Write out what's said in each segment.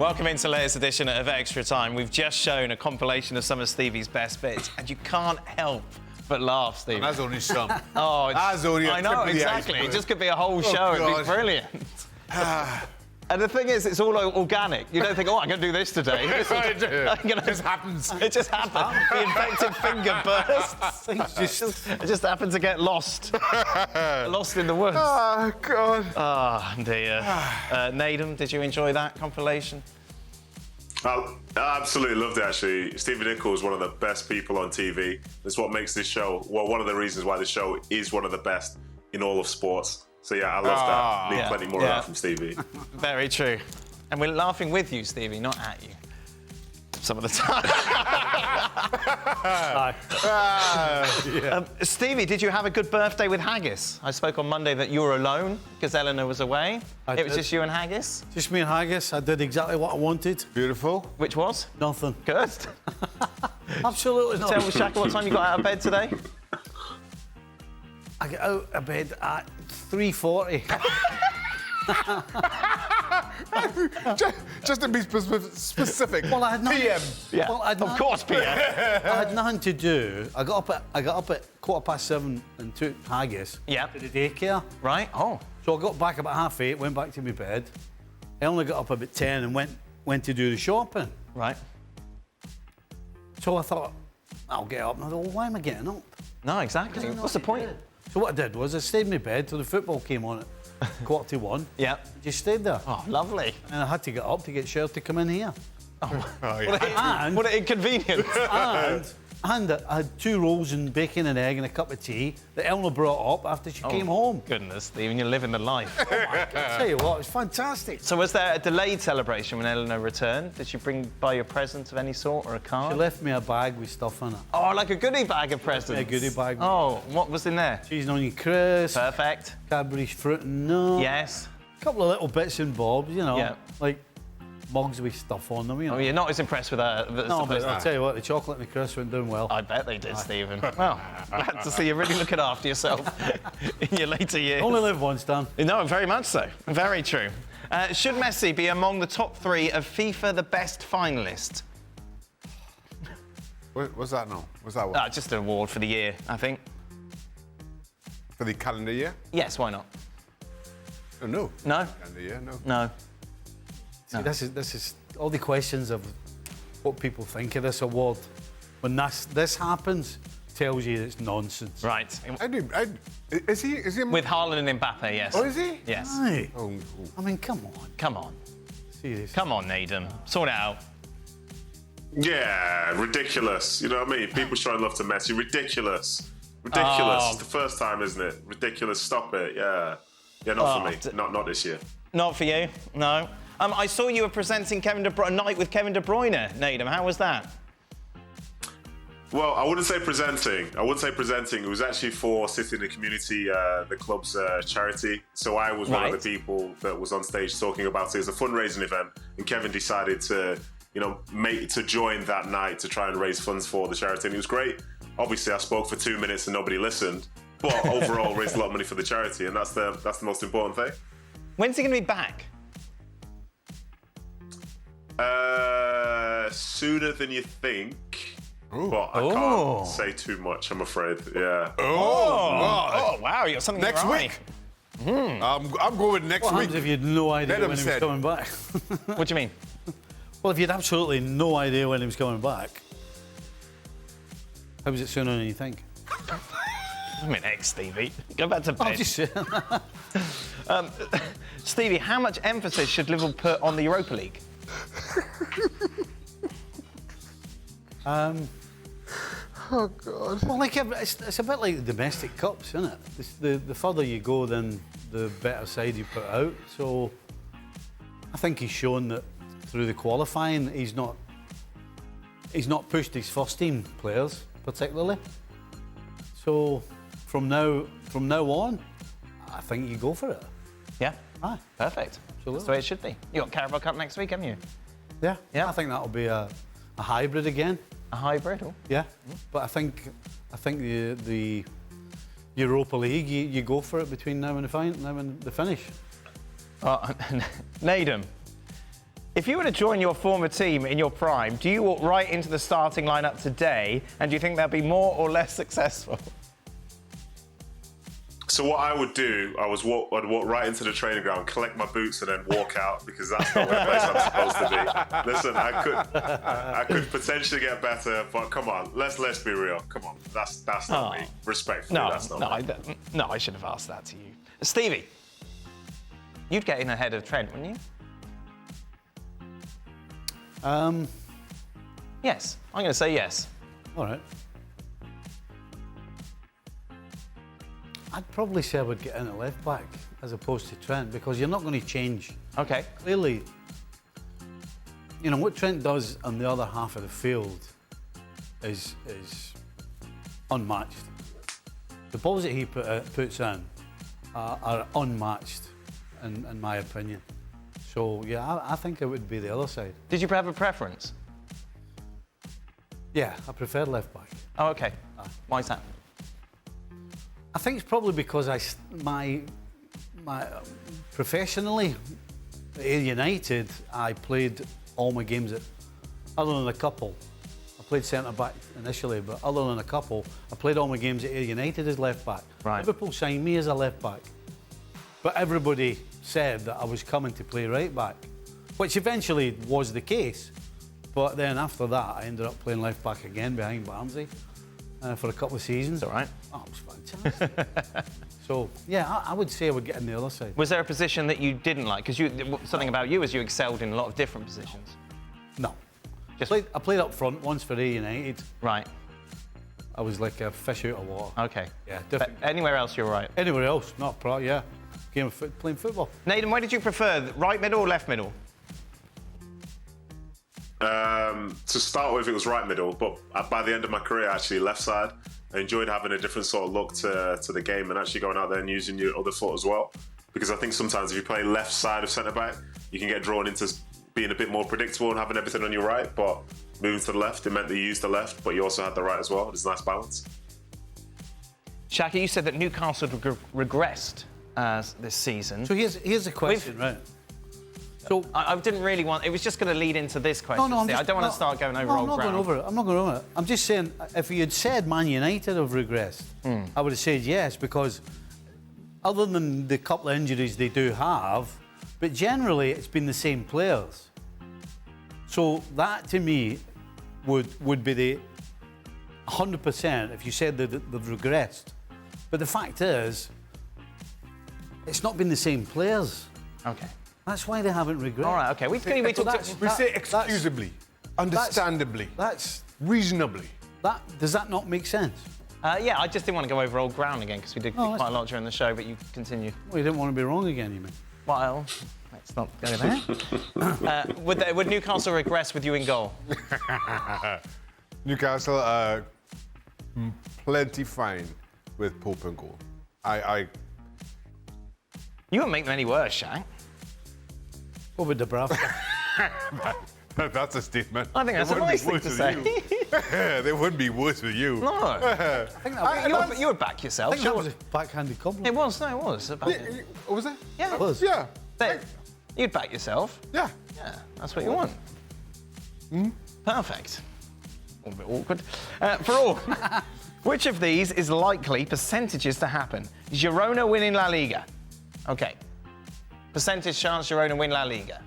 Welcome into the latest edition of Extra Time. We've just shown a compilation of some of Stevie's best bits, and you can't help but laugh, Stevie. And that's only some. Oh, that's only I know, exactly. It just could be a whole show. It'd be brilliant. And the thing is, it's all organic. You don't think, oh, I'm going to do this today. It just happens. It just happens. The infected finger bursts. It just happened to get lost. Lost in the woods. Oh, God. Oh, dear. Nedum, did you enjoy that compilation? I absolutely loved it, actually. Stevie Nicol is one of the best people on TV. That's what makes this show, well, one of the reasons why this show is one of the best in all of sports. So, yeah, I love that. Need plenty more of that from Stevie. Very true. And we're laughing with you, Stevie, not at you. Some of the time. Stevie, did you have a good birthday with Haggis? I spoke on Monday that you were alone because Eleanor was away. It was just you and Haggis? Just me and Haggis. I did exactly what I wanted. Beautiful. Which was? Nothing. Good. Absolutely not. Tell me, Shaka, what time you got out of bed today? I got out of bed at 3:40. Just to be specific. Well, I had nothing. PM. Yeah, well, of course, PM. I had nothing to do. I got up at 7:15 and took Haggis to the daycare. Right. Oh. So I got back about 8:30, went back to my bed. I only got up about 10 and went to do the shopping. Right. So I thought, I'll get up. And I thought, well, why am I getting up? No, exactly. What's the point? So what I did was I stayed in my bed till the football came on at 1:45. Yeah. Just stayed there. Oh, lovely. And I had to get up to get Cher to come in here. What an inconvenience. And I had 2 rolls and bacon and egg and a cup of tea that Eleanor brought up after she came home. Goodness, Stephen, you're living the life. Oh my God, I tell you what, it was fantastic. So was there a delayed celebration when Eleanor returned? Did she bring by a present of any sort or a card? She left me a bag with stuff in it. Oh, like a goodie bag of presents? A goodie bag. Oh, what was in there? Cheese and onion crisp. Perfect. Cadbury's fruit and nut. Yes. A couple of little bits and bobs, you know. Yeah. Like mugs with stuff on them, you know. Oh, you're not as impressed with that? No, but I'll tell you what, the chocolate and the crisp went doing well. I bet they did, Stephen. Well, glad to see you really looking after yourself in your later years. Only live once, Dan. No, very much so. Very true. Should Messi be among the top 3 of FIFA the best finalist? What's that now? What's that one? Just an award for the year, I think. For the calendar year? Yes, why not? Oh, no. No? Calendar year, no. No. See, this is all the questions of what people think of this award. When this happens, tells you it's nonsense. Right. Is he? With Haaland and Mbappe, yes. Oh, is he? Yes. Aye. Oh. I mean, come on. Come on. Seriously. Come on, Nedum. Sort it out. Yeah, ridiculous. You know what I mean? People showing love to Messi. Ridiculous. Ridiculous. It's the first time, isn't it? Ridiculous. Stop it. Yeah. Yeah, not for me. Not this year. Not for you? No. I saw you were presenting a night with Kevin De Bruyne, Nedum. How was that? Well, I wouldn't say presenting. It was actually for City in the Community, the club's charity. So I was one of the people that was on stage talking about it as a fundraising event. And Kevin decided to, join that night to try and raise funds for the charity. And it was great. Obviously, I spoke for 2 minutes and nobody listened. But overall, raised a lot of money for the charity. And that's the most important thing. When's he going to be back? Sooner than you think. Ooh. But I can't say too much, I'm afraid. Yeah. Oh, wow, you got something Next right. week. I'm going with next What week. happens if you had no idea when he was coming back? What do you mean? Well, if you had absolutely no idea when he was coming back, how was it sooner than you think? I mean, Stevie. Go back to bed. I'm just saying. Stevie, how much emphasis should Liverpool put on the Europa League? Oh, God. Well, it's a bit like the domestic cups, isn't it? The further you go, then the better side you put out. So I think he's shown that through the qualifying, he's not pushed his first team players particularly. So from now on, I think you go for it. Yeah. Aye. Perfect. Absolutely. That's the way it should be. You got Carabao Cup next week, haven't you? Yeah. Yeah. I think that'll be a hybrid again. A hybrid? Oh. Yeah. But I think the Europa League, you go for it between now and the finish. Nedum, If you were to join your former team in your prime, do you walk right into the starting lineup today, and do you think they'll be more or less successful? So what I would do, I'd walk right into the training ground, collect my boots, and then walk out because that's not where place I'm supposed to be. Listen, I could potentially get better, but come on, let's be real. Come on, that's not me. Respectfully, that's not me. No, I should have asked that to you, Stevie. You'd get in ahead of Trent, wouldn't you? Yes, I'm going to say yes. All right. I'd probably say I would get in at left back as opposed to Trent because you're not going to change. Okay. Clearly, you know, what Trent does on the other half of the field is unmatched. The balls that he puts in are unmatched, in my opinion. So, yeah, I think it would be the other side. Did you have a preference? Yeah, I prefer left back. Oh, okay. Why is that? I think it's probably because my professionally at Ayr United, I played all my games other than a couple. I played centre back initially, but other than a couple, I played all my games at Ayr United as left back. Right. Liverpool signed me as a left back, but everybody said that I was coming to play right back, which eventually was the case. But then after that, I ended up playing left back again behind Barnsley for a couple of seasons. All right. Oh, it was fantastic. So, yeah, I would say I would get on the other side. Was there a position that you didn't like? Because something about you is you excelled in a lot of different positions. No. Just I played up front once for Ayr United. Right. I was like a fish out of water. Okay. Yeah, But different. anywhere else, you're right. Anywhere else, not proud, yeah. Game of playing football. Nathan, where did you prefer, right middle or left middle? To start with, it was right middle, but by the end of my career, actually left side. I enjoyed having a different sort of look to the game and actually going out there and using your other foot as well. Because I think sometimes if you play left side of centre back, you can get drawn into being a bit more predictable and having everything on your right. But moving to the left, it meant that you used the left, but you also had the right as well. It's a nice balance. Shaka, you said that Newcastle had regressed this season. So here's the question, right? So I didn't really want... It was just going to lead into this question. I don't want to start going over old ground. I'm not going over it. I'm just saying, if you had said Man United have regressed, I would have said yes, because other than the couple of injuries they do have, but generally it's been the same players. So that, to me, would be the 100% if you said that they've regressed. But the fact is, it's not been the same players. Okay. That's why they haven't regressed. All right, okay. We say excusably, understandably, that's reasonably. Does that not make sense? Yeah, I just didn't want to go over old ground again because we did quite a lot during the show, but you continue. Well, you didn't want to be wrong again, you mean? Well, let's not go there. Would Newcastle regress with you in goal? Newcastle, plenty fine with Pope and goal. You wouldn't make them any worse, Shaq. What about Dubravka? That's a statement. I think that's a nice thing to say. They wouldn't be worse with you. No. I think you would back yourself. I think that was a backhanded compliment. It was, no, it was. What was it? Yeah. It was. Yeah. You'd back yourself. Yeah. Yeah, that's what you want. Perfect. A bit awkward. For all, which of these is likely percentages to happen? Girona winning La Liga. Okay. Percentage chance Girona win La Liga.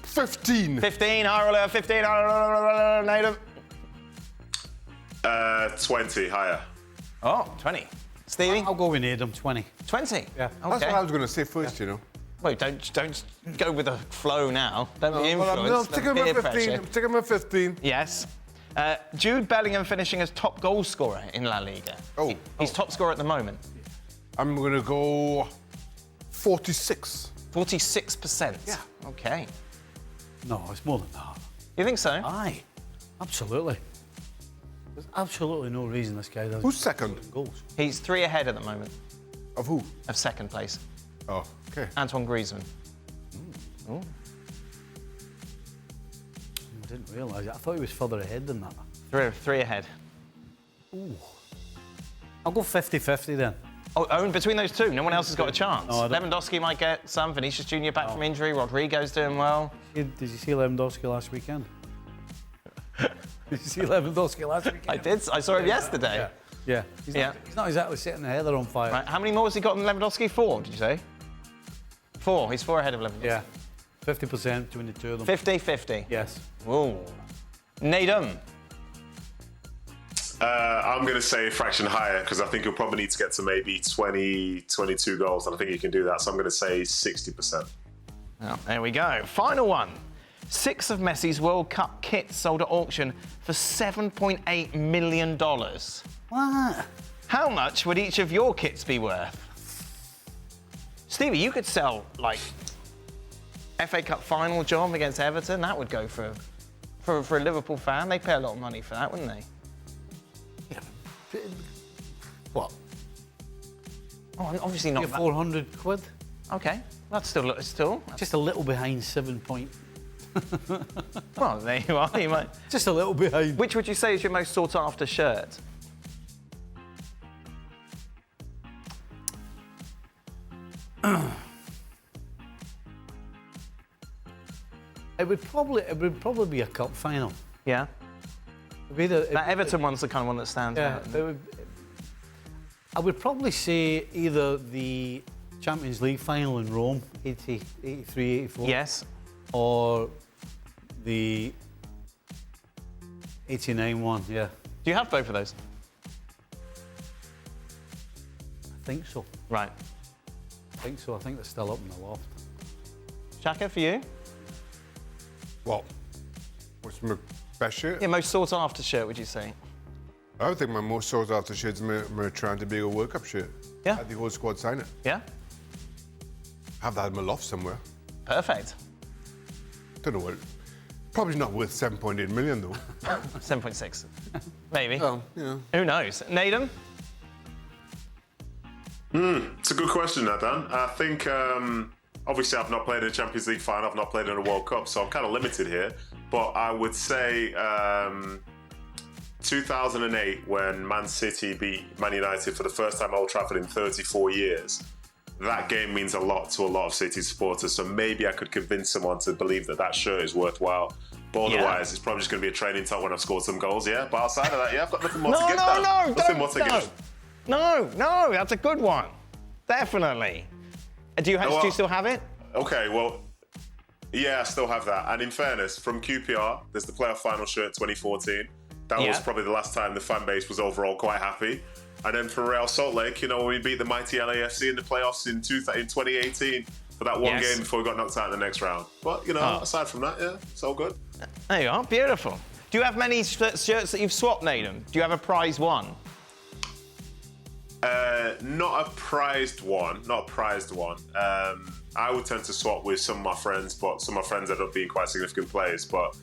15. 15, Ireland, 15, Ireland, Native. 20, higher. Oh, 20. Stevie? I'll go with Nedum, 20. 20? Yeah. Okay. That's what I was going to say first, you know. Wait, don't go with the flow now. Don't be influenced. No, stick him at 15. Stick him at 15. Yes. Jude Bellingham finishing as top goal scorer in La Liga. Oh. He's top scorer at the moment. I'm going to go 46. 46%. Yeah. Okay. No, it's more than that. You think so? Aye, absolutely. There's absolutely no reason this guy doesn't. Who's second? Goals. He's 3 ahead at the moment Of who? of second place. Oh, okay. Antoine Griezmann. Oh. I didn't realise it. I thought he was further ahead than that. Three ahead. Ooh. I'll go 50-50 then. Oh, between those two, no one else has got a chance. No, Lewandowski might get some. Vinicius Junior back from injury. Rodrigo's doing well. Did you see Lewandowski last weekend? Did you see Lewandowski last weekend? I did. I saw him yesterday. Yeah. He's not exactly setting the header on fire. Right. How many more has he got than Lewandowski? 4, did you say? 4. He's 4 ahead of Lewandowski. Yeah. 50% between the two of them. 50-50. Yes. Ooh. Nedum. I'm going to say a fraction higher because I think you'll probably need to get to maybe 20, 22 goals, and I think you can do that. So I'm going to say 60%. Oh, there we go. Final one. 6 of Messi's World Cup kits sold at auction for $7.8 million. What? How much would each of your kits be worth? Stevie, you could sell, like, FA Cup final job against Everton. That would go for a Liverpool fan. They'd pay a lot of money for that, wouldn't they? What? Oh, obviously not. 400 quid? Okay, that's still. Just a little behind 7 point. Well, there you are. You might. Just a little behind. Which would you say is your most sought after shirt? It would probably be a cup final. Yeah. That Everton one's the kind of one that stands out. I would probably say either the Champions League final in Rome, 83, 84. Yes. Or the 89 one, yeah. Do you have both of those? I think so. Right. I think so. I think they're still up in the loft. Shaka, for you? Well, what's my best shirt? Yeah, most sought after shirt, would you say? I would think my most sought after shirt is my Trying to Be a World Cup shirt. Yeah. Had the whole squad sign it. Yeah. Have that in my loft somewhere. Perfect. Don't know what. Probably not worth 7.8 million though. 7.6. Maybe. Well, yeah. Who knows? Nedum? It's a good question, Nadan. I think, obviously, I've not played in a Champions League final, I've not played in a World Cup, so I'm kind of limited here. But I would say 2008, when Man City beat Man United for the first time at Old Trafford in 34 years. That game means a lot to a lot of City supporters, so maybe I could convince someone to believe that that shirt is worthwhile. But otherwise, it's probably just going to be a training top when I've scored some goals, yeah? But outside of that, yeah, I've got nothing more to give them. Nothing more to give. No, that's a good one. Definitely. Do you still have it? Okay, well, yeah, I still have that. And in fairness, from QPR, there's the playoff final shirt 2014. That was probably the last time the fan base was overall quite happy. And then for Real Salt Lake, you know, when we beat the mighty LAFC in the playoffs in 2018 for that one game before we got knocked out in the next round. But, you know, aside from that, yeah, it's all good. There you are, beautiful. Do you have many shirts that you've swapped, Nedum? Do you have a prize one? Not a prized one. I would tend to swap with some of my friends, but some of my friends ended up being quite significant players. But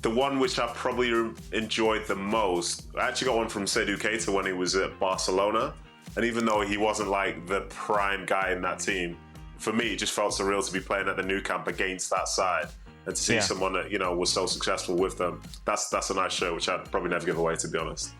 the one which I probably enjoyed the most, I actually got one from Seydou Keita when he was at Barcelona. And even though he wasn't like the prime guy in that team, for me, it just felt surreal to be playing at the Nou Camp against that side and to see someone that, you know, was so successful with them. That's a nice shirt, which I'd probably never give away, to be honest.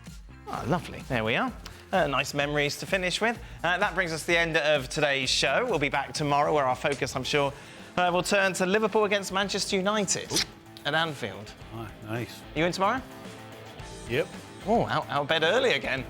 Oh, lovely. There we are. Nice memories to finish with. That brings us to the end of today's show. We'll be back tomorrow where our focus, I'm sure, will turn to Liverpool against Manchester United at Anfield. Oh, nice. You in tomorrow? Yep. Oh, out of bed early again.